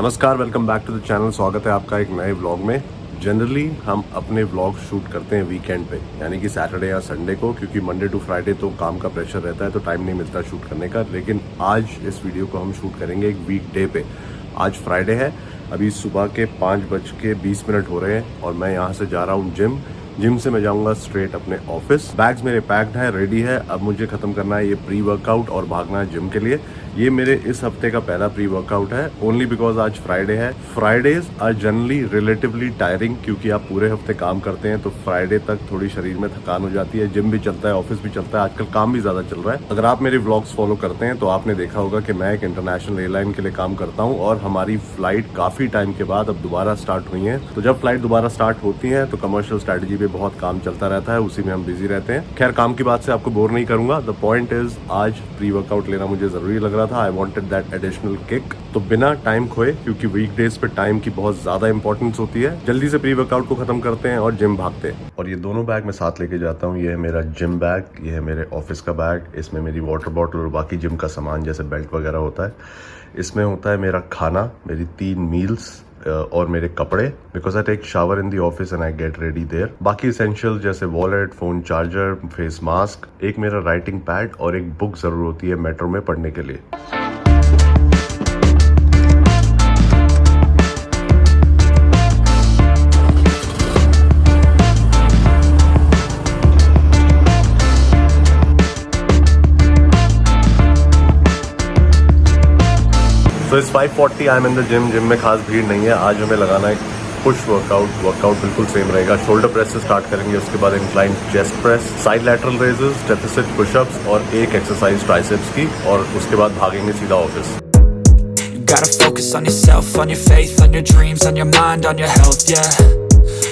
नमस्कार, welcome back to the channel. स्वागत है आपका एक नए व्लॉग में। जनरली हम अपने व्लॉग शूट करते हैं वीकेंड पे, यानी कि सैटरडे या संडे को, क्योंकि मंडे टू फ्राइडे तो काम का प्रेशर रहता है तो टाइम नहीं मिलता शूट करने का। लेकिन आज इस वीडियो को हम शूट करेंगे एक वीक डे पे। आज फ्राइडे है, अभी सुबह के 5:20 हो रहे हैं और मैं यहाँ से जा रहा हूँ जिम से मैं जाऊंगा स्ट्रेट अपने ऑफिस। बैग्स मेरे पैक्ड है, रेडी है। अब मुझे खत्म करना है ये प्री वर्कआउट और भागना है जिम के लिए। ये मेरे इस हफ्ते का पहला प्री वर्कआउट है, ओनली बिकॉज आज फ्राइडे है। Fridays are generally relatively tiring, क्योंकि आप पूरे हफ्ते काम करते हैं तो फ्राइडे तक थोड़ी शरीर में थकान हो जाती है। जिम भी चलता है, ऑफिस भी चलता है, आजकल काम भी ज्यादा चल रहा है। अगर आप मेरे व्लॉग्स फॉलो करते हैं तो आपने देखा होगा कि मैं एक इंटरनेशनल एयरलाइन के लिए काम करता हूँ और हमारी फ्लाइट काफी टाइम के बाद अब दोबारा स्टार्ट हुई है। तो जब फ्लाइट दोबारा स्टार्ट होती है तो कमर्शियल स्ट्रेटेजी पे बहुत काम चलता रहता है, उसी में हम बिजी रहते हैं। खैर, काम की बात से आपको बोर नहीं करूंगा। द पॉइंट इज, आज प्री वर्कआउट लेना मुझे जरूरी लग रहा था। I wanted that additional kick. तो बिना टाइम खोए, क्योंकि वीकडेज पे टाइम की बहुत ज्यादा इंपॉर्टेंस होती है, जल्दी से प्री वर्कआउट को खत्म करते हैं और जिम भागते हैं। और ये दोनों बैग मैं साथ लेके जाता हूँ। ये है मेरा जिम बैग, ये है मेरे ऑफिस का बैग। इसमें मेरी वाटर बॉटल और बाकी जिम का सामान जैसे बेल्ट वगैरह होता है। इसमें होता है मेरा खाना, मेरी 3 मील्स और मेरे कपड़े, because I take shower in the office and I get ready there. बाकी एसेंशियल जैसे wallet, phone charger, face mask, एक मेरा राइटिंग पैड और एक बुक जरूर होती है मेट्रो में पढ़ने के लिए। तो इस 5:40 I am in the gym में खास भीड़ नहीं है। आज हमें लगाना है पुश वर्कआउट बिल्कुल सेम रहेगा। शोल्डर प्रेस से स्टार्ट करेंगे, उसके बाद incline chest press, side lateral raises, deficit pushups और एक एक्सरसाइज ट्राइसेप्स की, और उसके बाद भागेंगे सीधा office. Gotta focus on yourself, on your faith, on your dreams, on your mind, on your health, yeah.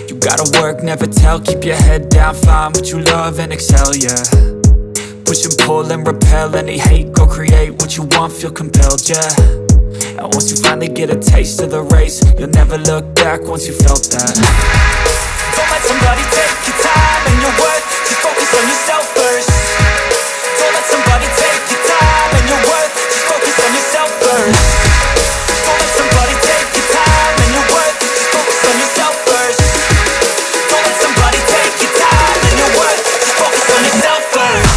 You gotta work, never tell, keep your head down, find what you love and excel, yeah. Push and pull and repel any hate, go create what you want, feel compelled, yeah. And once you finally get a taste of the race, you'll never look back once you felt that. Don't let somebody take your time and your worth, just focus on yourself first. Don't let somebody take your time and your worth, just focus on yourself first. Don't let somebody take your time and your worth, just focus on yourself first. Don't let somebody take your time and your worth, just focus on yourself first.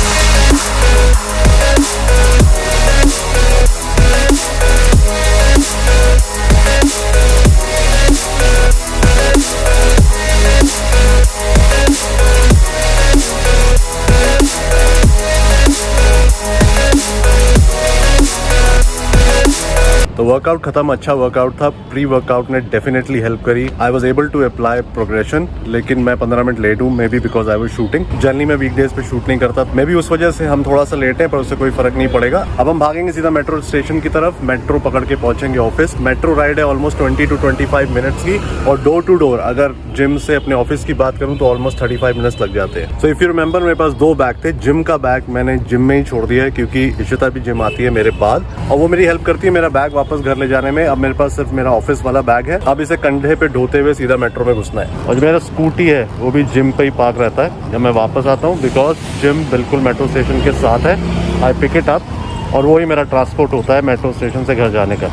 तो workout खत्म, अच्छा workout था। Pre workout ने definitely help करी। I was able to apply progression, लेकिन मैं 15 minute late हूँ, may be because I was shooting. Generally मैं वीकडेज पे शूट नहीं करता, मे बी उस वजह से हम थोड़ा सा लेट हैं, पर उससे कोई फर्क नहीं पड़ेगा। अब हम भागेंगे सीधा मेट्रो स्टेशन की तरफ, मेट्रो पकड़ के पहुंचेंगे ऑफिस। मेट्रो राइड है ऑलमोस्ट 20 to 25 मिनट्स की, और डोर टू डोर अगर जिम से अपने ऑफिस की बात करूँ तो ऑलमोस्ट 35 मिनट्स लग जाते हैं। सो इफ यू रिमेंबर, मेरे पास 2 बैग थे। जिम का बैग मैंने जिम में ही छोड़ दिया है, क्योंकि इशिता भी जिम आती है मेरे बाद और वो मेरी हेल्प करती है मेरा बैग वापस घर ले जाने में। अब मेरे पास सिर्फ मेरा ऑफिस वाला बैग है। अब इसे कंधे पे ढोते हुए सीधा मेट्रो में घुसना है। और जो मेरा स्कूटी है वो भी जिम पे ही पार्क रहता है जब मैं वापस आता हूँ, बिकॉज जिम बिल्कुल मेट्रो स्टेशन के साथ है। आई पिक इट अप और वही मेरा ट्रांसपोर्ट होता है मेट्रो स्टेशन से घर जाने का।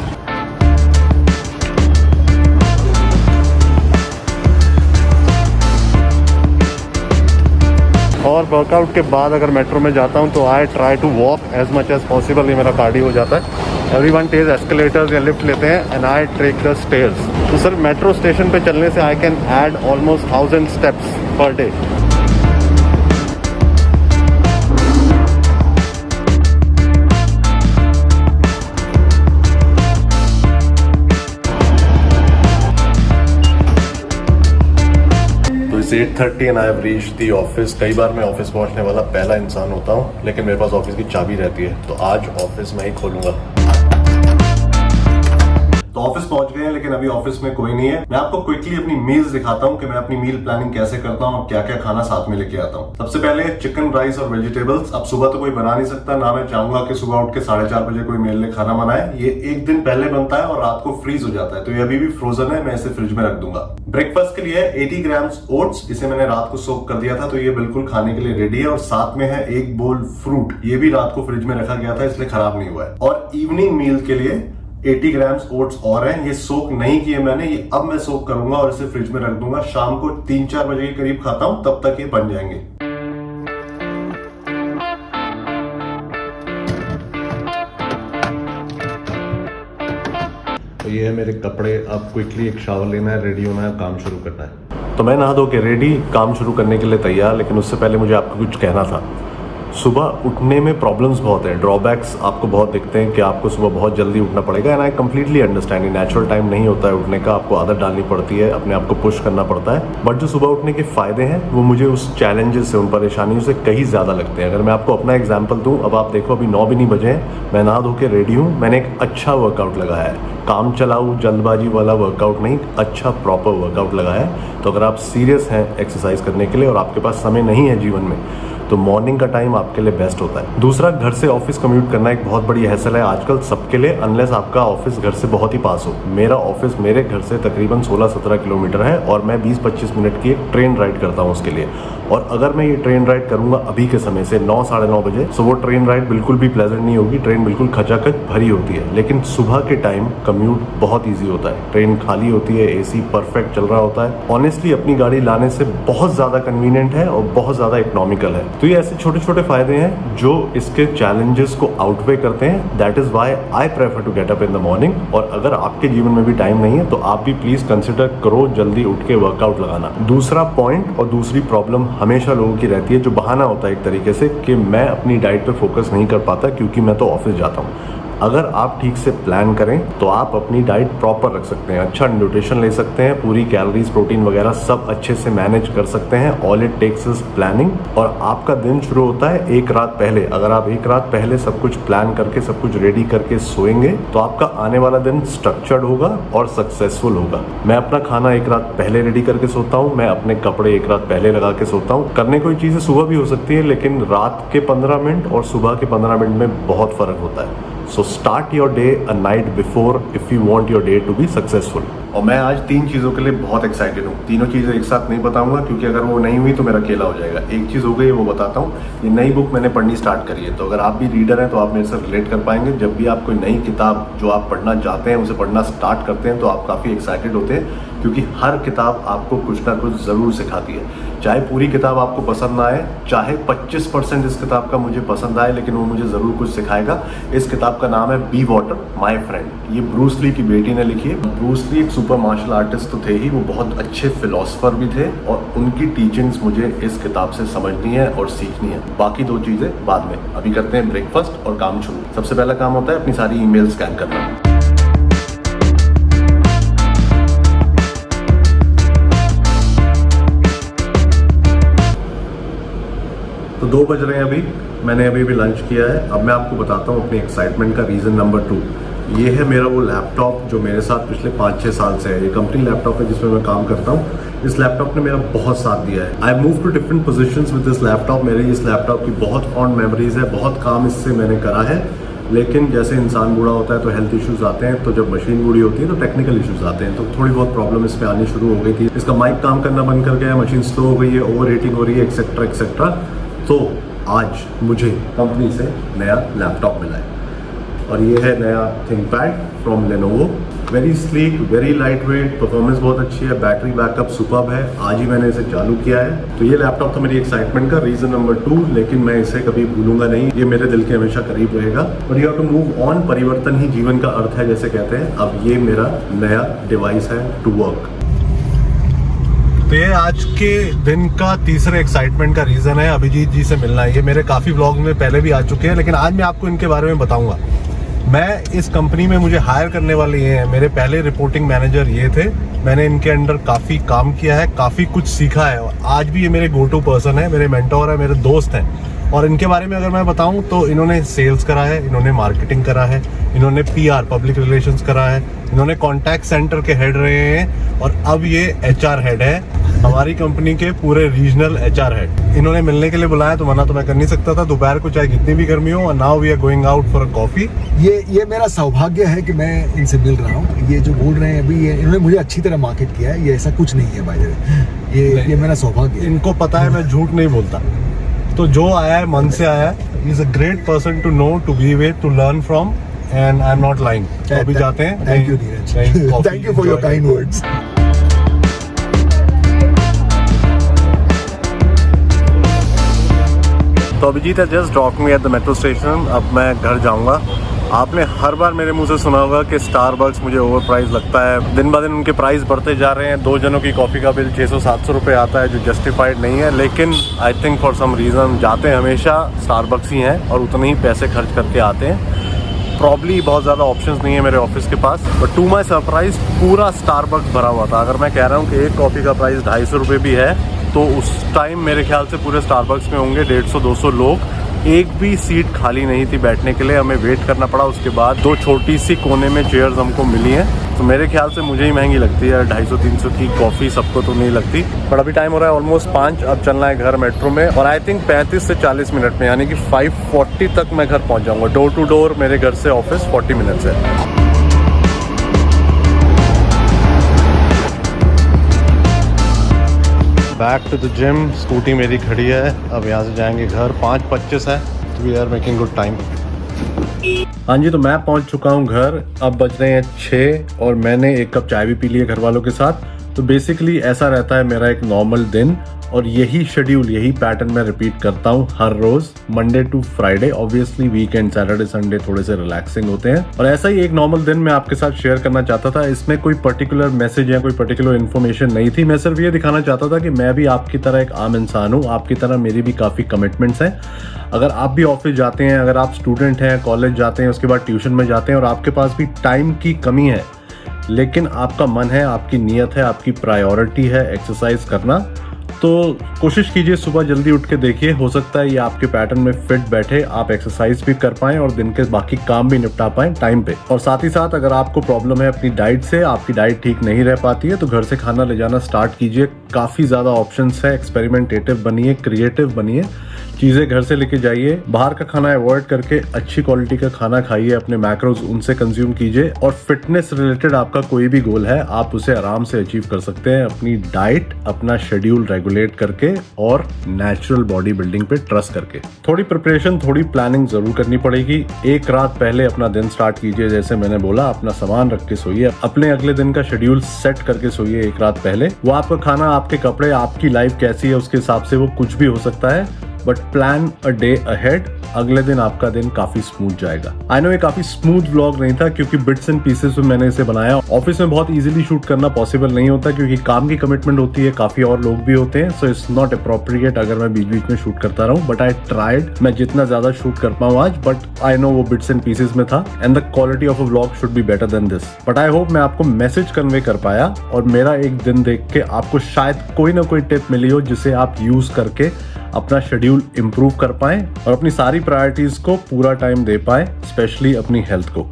और वर्कआउट के बाद अगर मेट्रो में जाता हूँ तो I try to walk as much as possible. ये मेरा कार्डियो हो जाता है। एवरीवन टेक्स एस्केलेटर्स या लिफ्ट लेते हैं and I take the stairs. तो सर, मेट्रो स्टेशन पे चलने से I can add almost 1000 steps per day. तो 8:30 and I have reached the office. कई बार मैं ऑफिस पहुंचने वाला पहला इंसान होता हूं, लेकिन मेरे पास ऑफिस की चाबी रहती है, तो आज ऑफिस में ही खोलूंगा। तो ऑफिस पहुंच गए हैं, लेकिन अभी ऑफिस में कोई नहीं है। मैं आपको क्विकली अपनी मील्स दिखाता हूं कि मैं अपनी मील प्लानिंग कैसे करता हूं और क्या क्या खाना साथ में लेके आता हूं। सबसे पहले चिकन, राइस और वेजिटेबल्स। अब सुबह तो कोई बना नहीं सकता, ना मैं चाहूंगा कि सुबह उठ के 4:30 बजे कोई मेरे लिए खाना बनाए। ये एक दिन पहले बनता है और रात को फ्रीज हो जाता है, तो ये अभी भी फ्रोजन है, मैं इसे फ्रिज में रख दूंगा। ब्रेकफास्ट के लिए 80 ग्राम्स ओट्स, इसे मैंने रात को सोक कर दिया था, तो ये बिल्कुल खाने के लिए रेडी है। और साथ में है 1 बोल फ्रूट, ये भी रात को फ्रिज में रखा गया था, इसलिए खराब नहीं हुआ है। और इवनिंग मील के लिए 80 ग्राम्स ओट्स और हैं, ये सोक नहीं किए मैंने, ये अब मैं सोक करूंगा और इसे फ्रिज में रख दूंगा। शाम को 3-4 बजे के करीब खाता हूं, तब तक ये बन जाएंगे। तो ये है मेरे कपड़े, अब क्विकली एक शावर लेना है, रेडी होना है, काम शुरू करना है। तो मैं नहा धो के रेडी, काम शुरू करने के लिए तैयार। लेकिन उससे पहले मुझे आपको कुछ कहना था। सुबह उठने में प्रॉब्लम्स बहुत हैं, ड्रॉबैक्स आपको बहुत दिखते हैं कि आपको सुबह बहुत जल्दी उठना पड़ेगा। And I completely understand, natural time नहीं होता है उठने का, आपको आदत डालनी पड़ती है, अपने आप को पुश करना पड़ता है। बट जो सुबह उठने के फ़ायदे हैं वो मुझे उस चैलेंजेस से, उन परेशानियों से कहीं ज़्यादा लगते हैं। अगर मैं आपको अपना एग्जाम्पल दूँ, अब आप देखो अभी 9 भी नहीं बजे हैं, मैं नहा धो के रेडी हूँ, मैंने एक अच्छा वर्कआउट लगाया है, काम चलाऊ जल्दबाजी वाला वर्कआउट नहीं, अच्छा प्रॉपर वर्कआउट लगाया है। तो अगर आप सीरियस हैं एक्सरसाइज करने के लिए और आपके पास समय नहीं है जीवन में, तो मॉर्निंग का टाइम आपके लिए बेस्ट होता है। दूसरा, घर से ऑफिस कम्यूट करना एक बहुत बड़ी हैसल है आजकल सबके लिए, अनलेस आपका ऑफिस घर से बहुत ही पास हो। मेरा ऑफिस मेरे घर से तकरीबन 16-17 किलोमीटर है और मैं 20-25 मिनट की एक ट्रेन राइड करता हूँ उसके लिए। और अगर मैं ये ट्रेन राइड करूंगा अभी के समय से 9-9:30 बजे, तो वो ट्रेन राइड बिल्कुल भी प्लेजेंट नहीं होगी, ट्रेन बिल्कुल खचाखच भरी होती है। लेकिन सुबह के टाइम कम्यूट बहुत ईजी होता है, ट्रेन खाली होती है, एसी परफेक्ट चल रहा होता है। ऑनेस्टली अपनी गाड़ी लाने से बहुत ज़्यादा कन्वीनियंट है और बहुत ज़्यादा इकोनॉमिकल है। तो ये ऐसे छोटे छोटे फायदे हैं जो इसके चैलेंजेस को आउटवे करते हैं। That is why I prefer to get up in the morning. और अगर आपके जीवन में भी टाइम नहीं है तो आप भी प्लीज कंसिडर करो जल्दी उठ के वर्कआउट लगाना। दूसरा पॉइंट और दूसरी प्रॉब्लम हमेशा लोगों की रहती है, जो बहाना होता है एक तरीके से, कि मैं अपनी डाइट पे फोकस नहीं कर पाता क्योंकि मैं तो ऑफिस जाता हूँ। अगर आप ठीक से प्लान करें तो आप अपनी डाइट प्रॉपर रख सकते हैं, अच्छा न्यूट्रिशन ले सकते हैं, पूरी कैलोरीज प्रोटीन वगैरह सब अच्छे से मैनेज कर सकते हैं। All it takes is planning. और आपका दिन शुरू होता है एक रात पहले। अगर आप एक रात पहले सब कुछ प्लान करके, सब कुछ रेडी करके सोएंगे तो आपका आने वाला दिन स्ट्रक्चर्ड होगा और सक्सेसफुल होगा। मैं अपना खाना एक रात पहले रेडी करके सोता हूँ, मैं अपने कपड़े एक रात पहले लगा के सोता हूँ। करने कोई चीज़ें सुबह भी हो सकती है, लेकिन रात के 15 मिनट और सुबह के 15 मिनट में बहुत फर्क होता है। So start your day a night before if you want your day to be successful। और मैं आज 3 चीज़ों के लिए बहुत एक्साइटेड हूँ। तीनों चीज़ें एक साथ नहीं बताऊंगा क्योंकि अगर वो नहीं हुई तो मेरा अकेला हो जाएगा। एक चीज़ हो गई वो बताता हूँ, ये नई बुक मैंने पढ़नी स्टार्ट करी है। तो अगर आप भी रीडर हैं तो आप मेरे से रिलेट कर पाएंगे। जब भी आप कोई नई किताब जो आप पढ़ना चाहते हैं उसे पढ़ना स्टार्ट करते हैं तो आप काफ़ी एक्साइटेड होते हैं, क्योंकि हर किताब आपको कुछ ना कुछ ज़रूर सिखाती है। चाहे पूरी किताब आपको पसंद ना आए, चाहे 25% इस किताब का मुझे पसंद आए, लेकिन वो मुझे ज़रूर कुछ सिखाएगा। इस किताब का नाम है बी वाटर माई फ्रेंड। ये ब्रूस ली की बेटी ने लिखी है। ब्रूस ली एक सुपर मार्शल आर्टिस्ट तो थे ही, वो बहुत अच्छे फिलोसफर भी थे और उनकी टीचिंग्स मुझे इस किताब से समझनी है और सीखनी है। बाकी 2 चीज़ें बाद में। अभी करते हैं ब्रेकफास्ट और काम शुरू। सबसे पहला काम होता है अपनी सारी ईमेल स्कैन करना। तो 2 बज रहे हैं अभी, मैंने अभी लंच किया है। अब मैं आपको बताता हूँ अपनी एक्साइटमेंट का रीज़न नंबर 2। ये है मेरा वो लैपटॉप जो मेरे साथ पिछले 5-6 साल से है। ये कंपनी लैपटॉप है जिसमें मैं काम करता हूँ। इस लैपटॉप ने मेरा बहुत साथ दिया है। I move to different positions with this laptop. मेरे इस लैपटॉप की बहुत फॉन्ड मेमोरीज है, बहुत काम इससे मैंने करा है। लेकिन जैसे इंसान बूढ़ा होता है तो हेल्थ इश्यूज आते हैं, तो जब मशीन बूढ़ी होती है तो टेक्निकल इश्यूज आते हैं। तो थोड़ी बहुत प्रॉब्लम इस पर आनी शुरू हो गई थी। इसका माइक काम करना बंद कर गया, मशीन स्लो हो गई है, ओवर हीटिंग हो रही है, एक्सेट्रा एक्सेट्रा। तो आज मुझे कंपनी से नया लैपटॉप मिला है और ये है नया ThinkPad from Lenovo. Very sleek, very light weight, performance बहुत अच्छी है, बैटरी बैकअप सुपर्ब है। आज ही मैंने इसे चालू किया है। तो ये लैपटॉप था मेरी एक्साइटमेंट का रीजन नंबर 2, लेकिन मैं इसे कभी भूलूंगा नहीं। ये मेरे दिल के हमेशा करीब रहेगा। और you have to move on. परिवर्तन ही जीवन का अर्थ है जैसे कहते हैं। अब ये मेरा नया डिवाइस है टू वर्क। तो ये आज के दिन का तीसरे एक्साइटमेंट का रीज़न है अभिजीत जी से मिलना। ये मेरे काफ़ी व्लॉग में पहले भी आ चुके हैं, लेकिन आज मैं आपको इनके बारे में बताऊंगा। मैं इस कंपनी में मुझे हायर करने वाले ये हैं। मेरे पहले रिपोर्टिंग मैनेजर ये थे। मैंने इनके अंडर काफ़ी काम किया है, काफ़ी कुछ सीखा है और आज भी ये मेरे गो टू पर्सन है, मेरे मेंटोर है, मेरे दोस्त हैं। और इनके बारे में अगर मैं बताऊं तो इन्होंने सेल्स करा है, इन्होंने मार्केटिंग करा है, इन्होंने पीआर पब्लिक रिलेशंस करा है, इन्होंने कॉन्टैक्ट सेंटर के हेड रहे हैं और अब ये एचआर हेड है हमारी कंपनी के पूरे रीजनल एचआर हेड। इन्होंने मिलने के लिए बुलाया तो मना तो मैं कर नहीं सकता था। दोपहर को चाहे कितनी भी गर्मी हो। और now we are going out for a coffee. ये मेरा सौभाग्य है कि मैं इनसे मिल रहा हूँ। ये जो बोल रहे हैं अभी, ये इन्होंने मुझे अच्छी तरह मार्केट किया है। ये ऐसा कुछ नहीं है भाई, ये मेरा सौभाग्य है। इनको पता है मैं झूठ नहीं बोलता। तो जो आया है मन से आया है। He is a great person to know, to be with, to learn from. And I am not lying. तो अभी जाते हैं। Thank you Neeraj, thank you for your kind words. तो अभिजीत है just drop me at the metro station. अब मैं घर जाऊंगा। आपने हर बार मेरे मुंह से सुना होगा कि स्टारबक्स मुझे ओवर प्राइस लगता है। दिन ब दिन उनके प्राइस बढ़ते जा रहे हैं। 2 जनों की कॉफ़ी का बिल 600-700 रुपये आता है, जो जस्टिफाइड नहीं है। लेकिन I think for some reason जाते हमेशा स्टारबक्स ही हैं और उतने ही पैसे खर्च करके आते हैं। प्रॉब्ली बहुत ज़्यादा ऑप्शंस नहीं है मेरे ऑफिस के पास, बट टू माई सरप्राइज पूरा स्टारबक्स भरा हुआ था। अगर मैं कह रहा हूँ कि एक कॉफ़ी का प्राइस 250 रुपये भी है, तो उस टाइम मेरे ख्याल से पूरे स्टारबक्स में होंगे 150-200 लोग। एक भी सीट खाली नहीं थी बैठने के लिए, हमें वेट करना पड़ा। उसके बाद 2 छोटी सी कोने में चेयर्स हमको मिली हैं। तो मेरे ख्याल से मुझे ही महंगी लगती है 250-300 की कॉफ़ी, सबको तो नहीं लगती। पर अभी टाइम हो रहा है ऑलमोस्ट 5। अब चलना है घर मेट्रो में, और आई थिंक 35 से 40 मिनट में, यानी कि 5:40 तक मैं घर पहुंच जाऊंगा। डोर टू डोर मेरे घर से ऑफिस 40 मिनट्स है। Back to the gym. Scooty मेरी खड़ी है। अब यहाँ से जाएंगे घर। 5:25 है। We are making good time. हाँ जी, तो मैं पहुँच चुका हूँ घर। अब बज रहे हैं 6 और मैंने एक कप चाय भी पी ली है घर वालों के साथ। तो बेसिकली ऐसा रहता है मेरा एक नॉर्मल दिन, और यही शेड्यूल, यही पैटर्न मैं रिपीट करता हूँ हर रोज, Monday to Friday. Obviously weekend Saturday Sunday थोड़े से रिलैक्सिंग होते हैं, और ऐसा ही एक नॉर्मल दिन मैं आपके साथ शेयर करना चाहता था। इसमें कोई पर्टिकुलर मैसेज या कोई पर्टिकुलर इन्फॉर्मेशन नहीं थी। मैं सिर्फ ये दिखाना चाहता था कि मैं भी आपकी तरह एक आम इंसान हूँ, आपकी तरह मेरी भी काफ़ी कमिटमेंट्स हैं। अगर आप भी ऑफिस जाते हैं, अगर आप स्टूडेंट हैं, कॉलेज जाते हैं, उसके बाद ट्यूशन में जाते हैं, और आपके पास भी टाइम की कमी है, लेकिन आपका मन है, आपकी नीयत है, आपकी प्रायोरिटी है एक्सरसाइज करना, तो कोशिश कीजिए सुबह जल्दी उठ के देखिए। हो सकता है ये आपके पैटर्न में फिट बैठे, आप एक्सरसाइज भी कर पाएं और दिन के बाकी काम भी निपटा पाएं टाइम पे। और साथ ही साथ अगर आपको प्रॉब्लम है अपनी डाइट से, आपकी डाइट ठीक नहीं रह पाती है, तो घर से खाना ले जाना स्टार्ट कीजिए। काफ़ी ज़्यादा ऑप्शंस है। एक्सपेरिमेंटेटिव बनिए, क्रिएटिव बनिए, चीज़ें घर से लेके जाइए। बाहर का खाना अवॉइड करके अच्छी क्वालिटी का खाना खाइए, अपने मैक्रोज उनसे कंज्यूम कीजिए। और फिटनेस रिलेटेड आपका कोई भी गोल है, आप उसे आराम से अचीव कर सकते हैं अपनी डाइट, अपना शेड्यूल रेगुलेट करके और नेचुरल बॉडी बिल्डिंग पे ट्रस्ट करके। थोड़ी प्रिपरेशन, थोड़ी प्लानिंग जरूर करनी पड़ेगी। एक रात पहले अपना दिन स्टार्ट कीजिए। जैसे मैंने बोला, अपना सामान रख के सोइए, अपने अगले दिन का शेड्यूल सेट करके सोइए एक रात पहले। वो आपका खाना, आपके कपड़े, आपकी लाइफ कैसी है उसके हिसाब से वो कुछ भी हो सकता है, but plan a day ahead. अगले दिन आपका दिन काफी स्मूथ जाएगा। आई नो ये काफी स्मूथ व्लॉग नहीं था, क्योंकि बिट्स एंड पीसेस में मैंने इसे बनाया। ऑफिस में बहुत इजीली शूट करना पॉसिबल नहीं होता, क्योंकि काम की कमिटमेंट होती है, काफी और लोग भी होते हैं। सो इट्स नॉट अप्रोप्रिएट अगर मैं बीच बीच में शूट करता रहूं, बट आई ट्राइड। मैं जितना ज्यादा शूट कर पाऊं आज, बट आई नो वो बिट्स एंड पीसेस में था, and the quality of a vlog should be better than this. But I hope मैं आपको मैसेज कन्वे कर पाया, और मेरा एक दिन देख के आपको शायद कोई ना कोई टिप मिली हो, जिसे आप यूज करके अपना शेड्यूल इंप्रूव कर पाएं और अपनी सारी प्रायोरिटीज को पूरा टाइम दे पाएं, स्पेशली अपनी हेल्थ को।